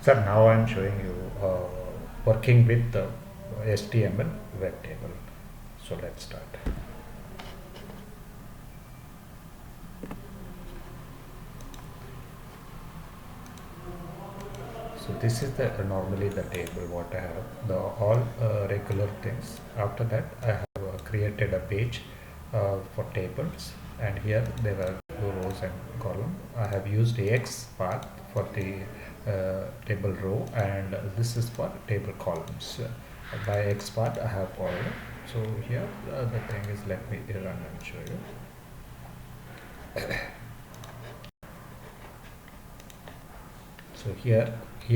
So now I'm showing you working with the HTML web table. So let's start. So this is the normally the table what I have, the all regular things. After that I have created a page for tables, and here there are rows and column. I have used AX path for the table row, and this is for table columns. By X path I have followed. So here the thing is, let me run and show you. So here I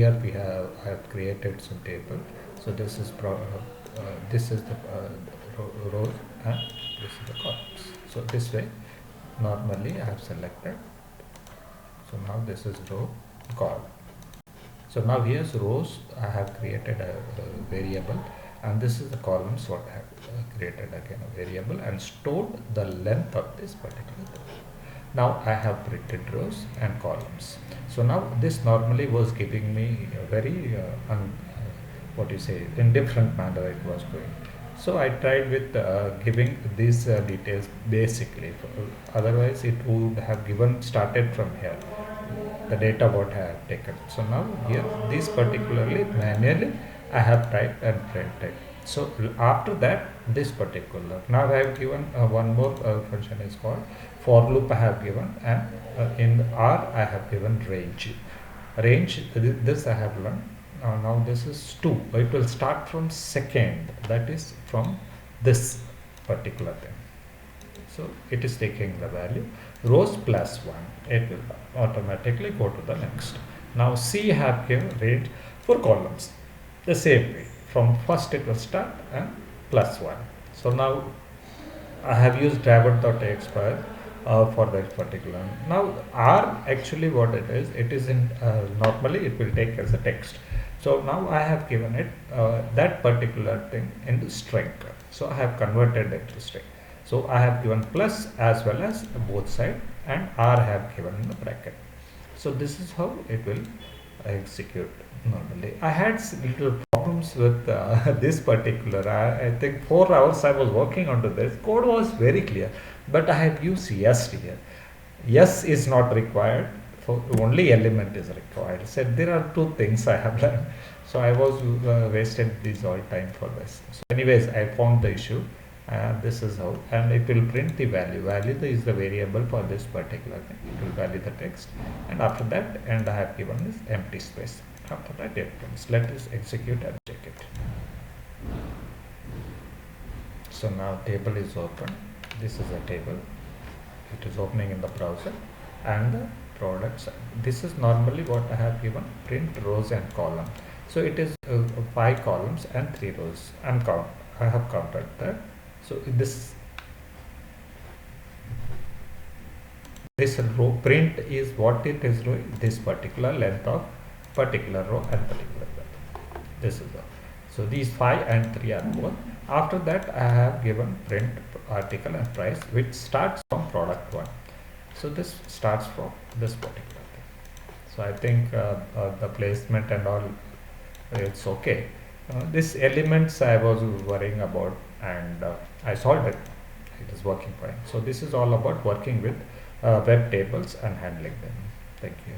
have created some table. So this is the rows, and this is the columns. So this way normally I have selected. So now this is row, column. So now here's rows. I have created a variable, and this is the columns what I have created again a variable and stored the length of this particular row. Now I have printed rows and columns. So now this normally was giving me a very in different manner it was going. So I tried with giving these details basically. Otherwise it would have started from here, the data what I have taken. So now here this particularly manually I have typed and printed. So after that this particular, now I have given one more function is called for loop I have given, and in R I have given range. This I have learned. Now this is 2. It will start from second, that is from this particular thing. So it is taking the value rows plus 1. It will automatically go to the next. Now C have given range for columns the same way. From first it will start and plus 1. So now I have used driver.exe for that particular. Now R actually what it is in normally it will take as a text. So now I have given it that particular thing into string. So I have converted it to string. So I have given plus as well as both side, and R have given in the bracket. So this is how it will execute normally. I had little problems with this particular. I think 4 hours I was working onto this. Code was very clear, but I have used yes here. Yes is not required. For only element is required. Said there are 2 things I have learned. So I was wasted this all time for this. So anyways, I found the issue. This is how, and it will print the value. Value is the variable for this particular thing. It will value the text, and after that, and I have given this empty space. After that, it prints. Let us execute and check it. So now table is open. This is a table. It is opening in the browser, and the products. This is normally what I have given, print rows and column. So it is 5 columns and 3 rows. I have counted that. So this row print is what it is doing, this particular length of particular row and particular length. This is all. So these 5 and 3 are both. After that I have given print article and price, which starts from product 1. So this starts from this particular thing. So I think the placement and all, it's okay. These elements I was worrying about, and I solved it. It is working fine. So this is all about working with web tables and handling them. Thank you.